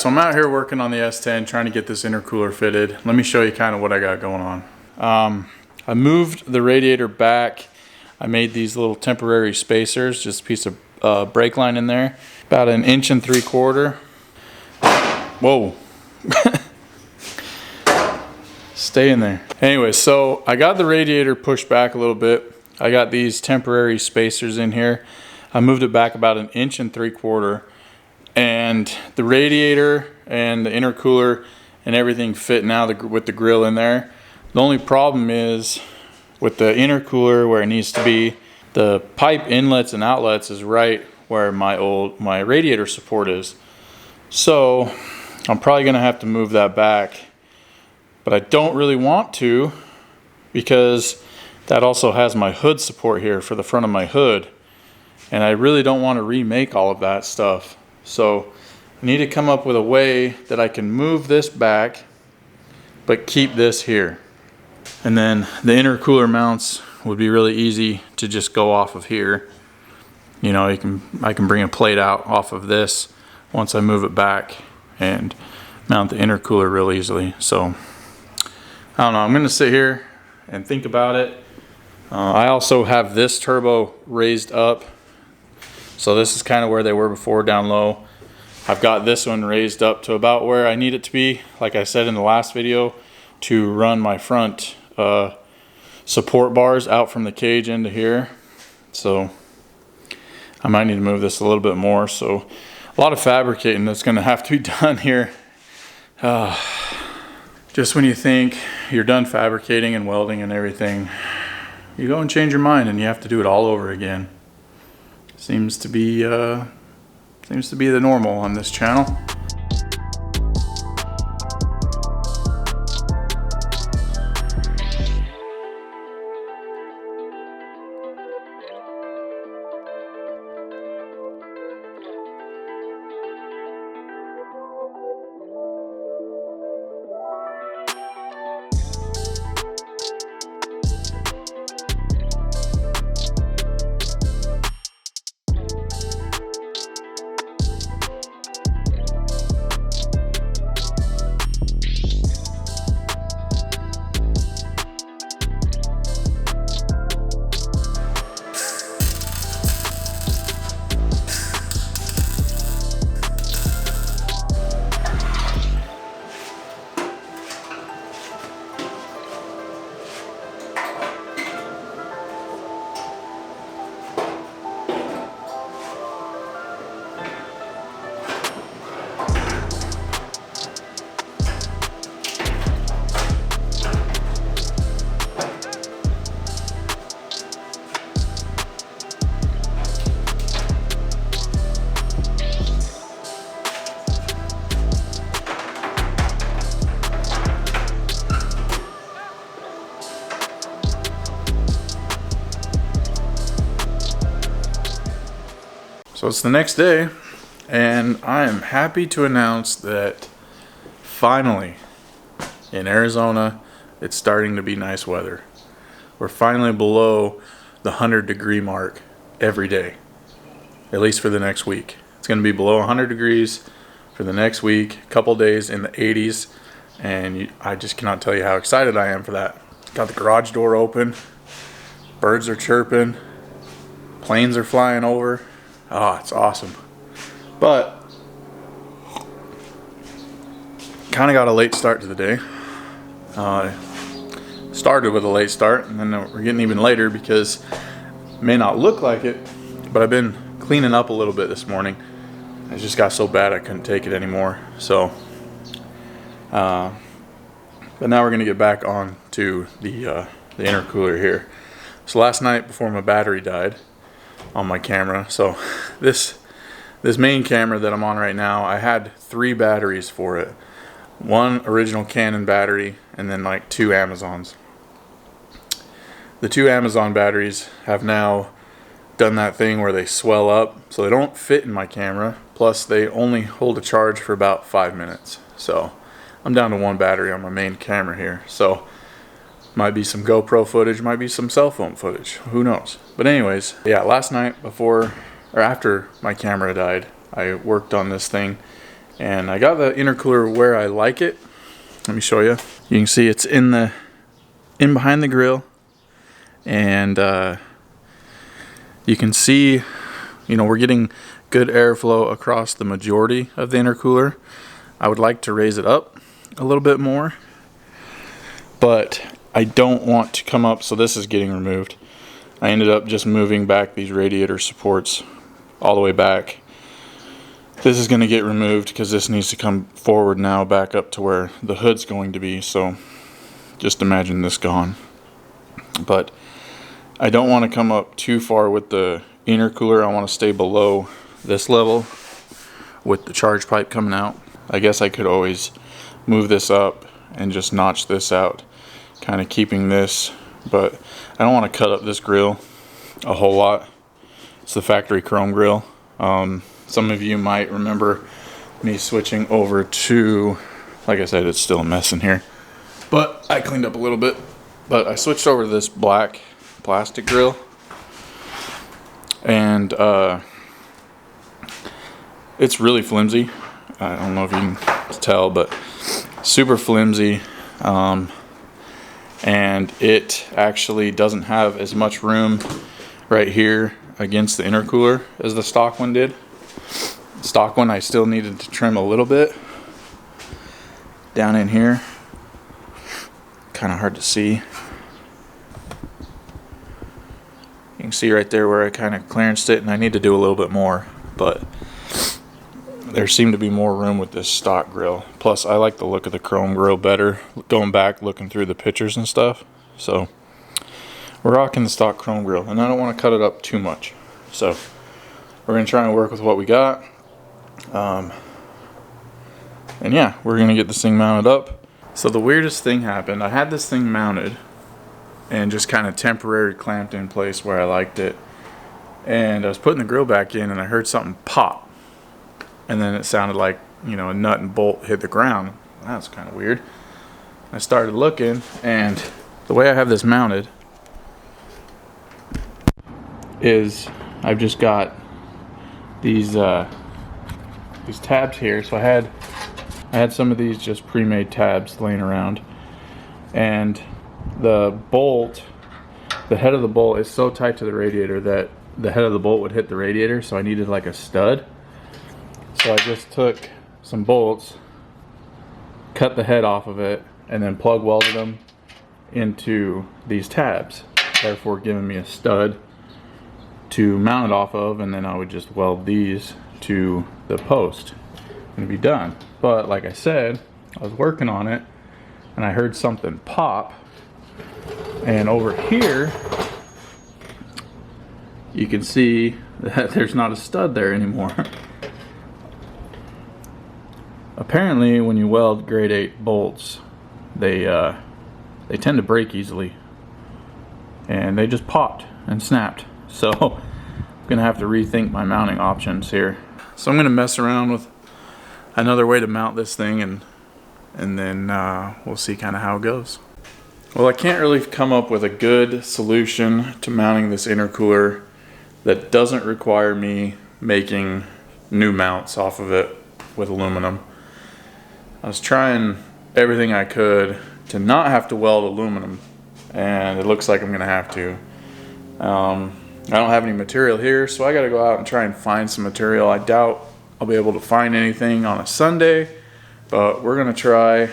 so I'm out here working on the S10 trying to get this intercooler fitted. Let me show you kind of what I got going on. I moved the radiator back. I made these little temporary spacers, just a piece of brake line in there, about 1.75 inches. Whoa. Stay in there. Anyway, so I got the radiator pushed back a little bit. I got these temporary spacers in here. I moved it back about 1.75 inches, and the radiator and the intercooler and everything fit now with the grill in there. The only problem is with the intercooler where it needs to be, the pipe inlets and outlets is right where my radiator support is. So I'm probably gonna have to move that back, but I don't really want to because that also has my hood support here for the front of my hood, and I really don't want to remake all of that stuff. So I need to come up with a way that I can move this back but keep this here. And then the intercooler mounts would be really easy to just go off of here. You know, I can bring a plate out off of this once I move it back and mount the intercooler real easily. So I don't know, I'm gonna sit here and think about it. I also have this turbo raised up, so this is kind of where they were before, down low. I've got this one raised up to about where I need it to be, like I said in the last video, to run my front support bars out from the cage into here. So I might need to move this a little bit more. So a lot of fabricating that's going to have to be done here. Just when you think you're done fabricating and welding and everything, you go and change your mind and you have to do it all over again. Seems to be the normal on this channel. So it's the next day, and I am happy to announce that finally in Arizona it's starting to be nice weather. We're finally below the 100-degree mark every day, at least for the next week. It's going to be below 100 degrees for the next week, a couple days in the 80s, and I just cannot tell you how excited I am for that. Got the garage door open, birds are chirping, planes are flying over. Oh, it's awesome. But kind of got a late start to the day. Started with a late start, and then we're getting even later because it may not look like it, but I've been cleaning up a little bit this morning. It just got so bad I couldn't take it anymore. So, but now we're gonna get back on to the intercooler here. So last night before my battery died on my camera, so this main camera that I'm on right now, I had 3 batteries for it. One original Canon battery and then like 2 Amazons. The 2 Amazon batteries have now done that thing where they swell up, so they don't fit in my camera, plus they only hold a charge for about 5 minutes. So I'm down to 1 battery on my main camera here. So might be some GoPro footage, might be some cell phone footage, who knows. But anyways, yeah, last night before or after my camera died, I worked on this thing And I got the intercooler where I like it. Let me show you. You can see it's in behind the grill, and you can see, you know, we're getting good airflow across the majority of the intercooler. I would like to raise it up a little bit more, but I don't want to come up, so this is getting removed. I ended up just moving back these radiator supports all the way back. This is going to get removed because this needs to come forward now back up to where the hood's going to be, so just imagine this gone. But I don't want to come up too far with the intercooler. I want to stay below this level with the charge pipe coming out. I guess I could always move this up and just notch this out, kind of keeping this, but I don't want to cut up this grill a whole lot. It's the factory chrome grill. Some of you might remember me switching over to, like I said, it's still a mess in here, but I cleaned up a little bit. But I switched over to this black plastic grill, and it's really flimsy. I don't know if you can tell, but super flimsy, and it actually doesn't have as much room right here against the intercooler as the stock one did. The stock one I still needed to trim a little bit down in here. Kind of hard to see. You can see right there where I kind of clearanced it, and I need to do a little bit more, but there seemed to be more room with this stock grill. Plus I like the look of the chrome grill better, going back looking through the pictures and stuff. So we're rocking the stock chrome grill, and I don't want to cut it up too much, so we're going to try and work with what we got. And yeah, we're going to get this thing mounted up. So the weirdest thing happened. I had this thing mounted and just kind of temporary clamped in place where I liked it, and I was putting the grill back in, and I heard something pop, and then it sounded like, you know, a nut and bolt hit the ground. That's kind of weird. I started looking, and the way I have this mounted is I've just got these tabs here. So I had some of these just pre-made tabs laying around, and the bolt, the head of the bolt is so tight to the radiator that the head of the bolt would hit the radiator, so I needed like a stud. So I just took some bolts, cut the head off of it, and then plug welded them into these tabs, therefore giving me a stud to mount it off of, and then I would just weld these to the post and be done. But like I said, I was working on it, and I heard something pop, and over here you can see that there's not a stud there anymore. Apparently when you weld grade 8 bolts, they tend to break easily, and they just popped and snapped. So I'm gonna have to rethink my mounting options here. So I'm gonna mess around with another way to mount this thing, and then we'll see kind of how it goes. Well, I can't really come up with a good solution to mounting this intercooler that doesn't require me making new mounts off of it with aluminum. I was trying everything I could to not have to weld aluminum, and it looks like I'm gonna have to. I don't have any material here, so I gotta go out and try and find some material. I doubt I'll be able to find anything on a Sunday, but we're gonna try.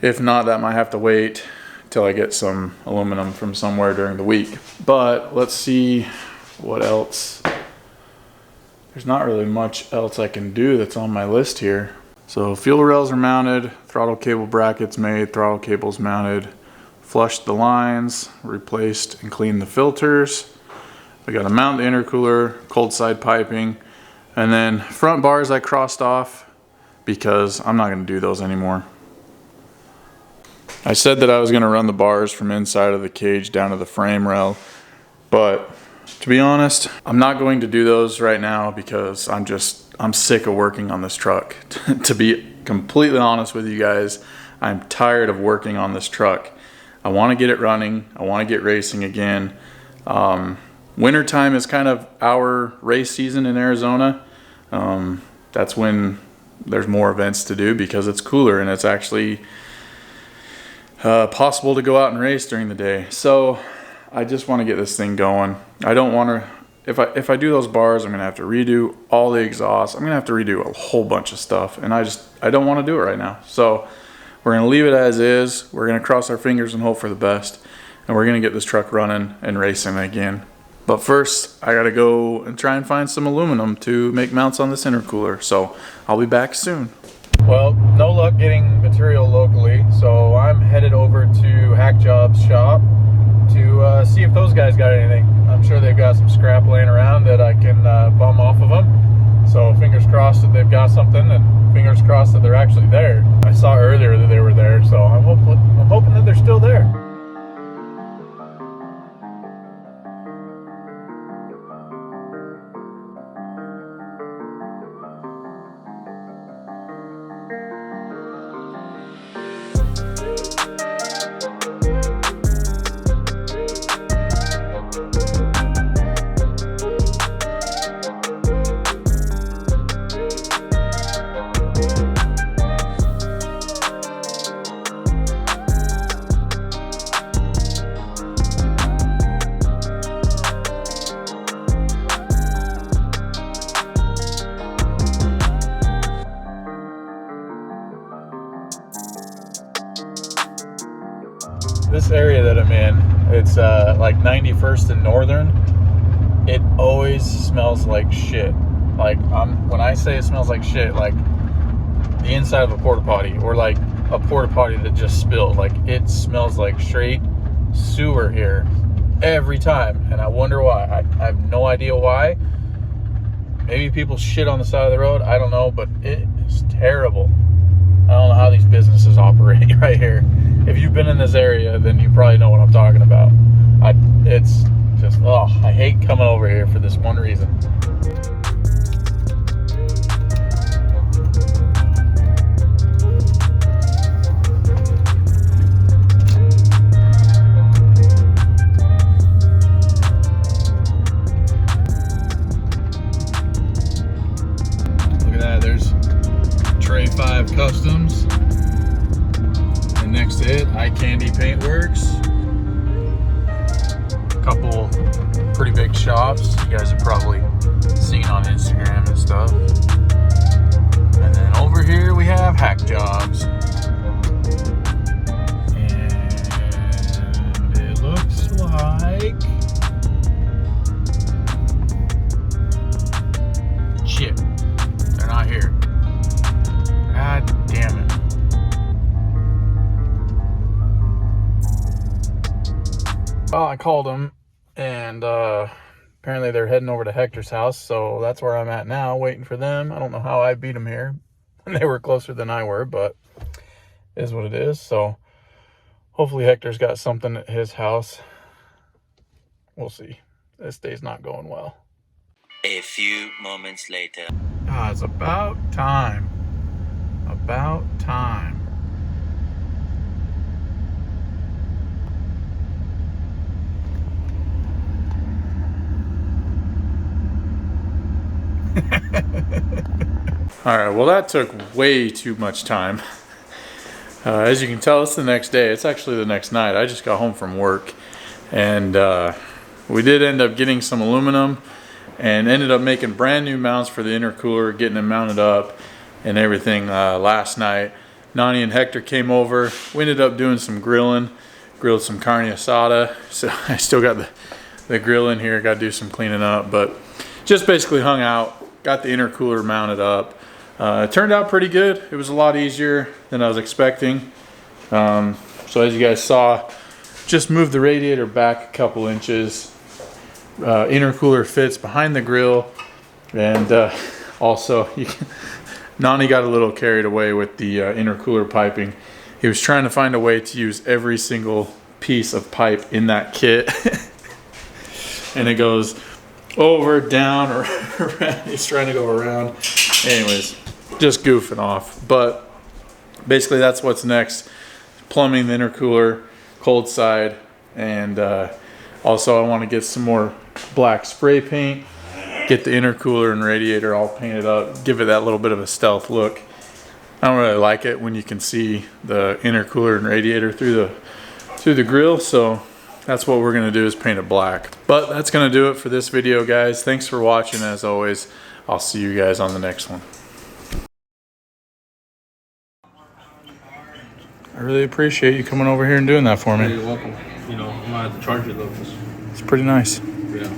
If not, that might have to wait till I get some aluminum from somewhere during the week. But let's see what else. There's not really much else I can do that's on my list here. So fuel rails are mounted, throttle cable brackets made, throttle cables mounted, flushed the lines, replaced and cleaned the filters. We got to mount the intercooler, cold side piping, and then front bars I crossed off because I'm not going to do those anymore. I said that I was going to run the bars from inside of the cage down to the frame rail, but to be honest, I'm not going to do those right now because I'm sick of working on this truck. To be completely honest with you guys, I'm tired of working on this truck. I want to get it running. I want to get racing again. Wintertime is kind of our race season in Arizona. that's when there's more events to do, because it's cooler and it's actually possible to go out and race during the day. So I just want to get this thing going. I don't want to, if I do those bars, I'm gonna have to redo all the exhaust. I'm gonna have to redo a whole bunch of stuff, and I don't want to do it right now. So we're gonna leave it as is. We're gonna cross our fingers and hope for the best, and we're gonna get this truck running and racing again. But first, I gotta go and try and find some aluminum to make mounts on this intercooler. So I'll be back soon. Well, no luck getting material locally, so I'm headed over to Hack Job's shop to see if those guys got anything. I'm sure they've got some scrap laying around that I can bum off of them. So fingers crossed that they've got something, and fingers crossed that they're actually there. I saw earlier that they were there, so I'm hoping that they're still there. This area that I'm in, it's like 91st and Northern. It always smells like shit. Like, when I say it smells like shit, like the inside of a porta potty, or like a porta potty that just spilled. Like, it smells like straight sewer here every time, and I wonder why. I have no idea why. Maybe people shit on the side of the road, I don't know, but it is terrible. I don't know how these businesses operate right here. If you've been in this area, then you probably know what I'm talking about. It's just, oh, I hate coming over here for this one reason. Look at that, there's Tray 5 Customs. And next to it, Eye Candy Paintworks. A couple pretty big shops you guys have probably seen on Instagram and stuff. And then over here we have Hack Jobs. And it looks like... shit, they're not here. God damn it. Well, I called them, and apparently they're heading over to Hector's house, so that's where I'm at now, waiting for them. I don't know how I beat them here. They were closer than I were, but it is what it is. So hopefully Hector's got something at his house. We'll see. This day's not going well. A few moments later. Ah, it's about time. About time. All right, well, that took way too much time. As you can tell, it's the next day. It's actually the next night. I just got home from work, and we did end up getting some aluminum and ended up making brand new mounts for the intercooler, getting them mounted up and everything last night. Nani and Hector came over. We ended up doing some grilling, grilled some carne asada. So I still got the grill in here. Got to do some cleaning up, but just basically hung out. Got the intercooler mounted up. It turned out pretty good. It was a lot easier than I was expecting. So as you guys saw, just moved the radiator back a couple inches. Intercooler fits behind the grill, and also Nani got a little carried away with the intercooler piping. He was trying to find a way to use every single piece of pipe in that kit, and it goes over, down, or around. He's trying to go around. Anyways, just goofing off. But basically that's what's next. Plumbing the intercooler, cold side, and also I want to get some more black spray paint get the intercooler and radiator all painted up, give it that little bit of a stealth look. I don't really like it when you can see the intercooler and radiator through the grill, so that's what we're gonna do, is paint it black. But that's gonna do it for this video, guys. Thanks for watching. As always, I'll see you guys on the next one. I really appreciate you coming over here and doing that for me. You're welcome. You know, I'm gonna have to charge you though. It's pretty nice. Yeah.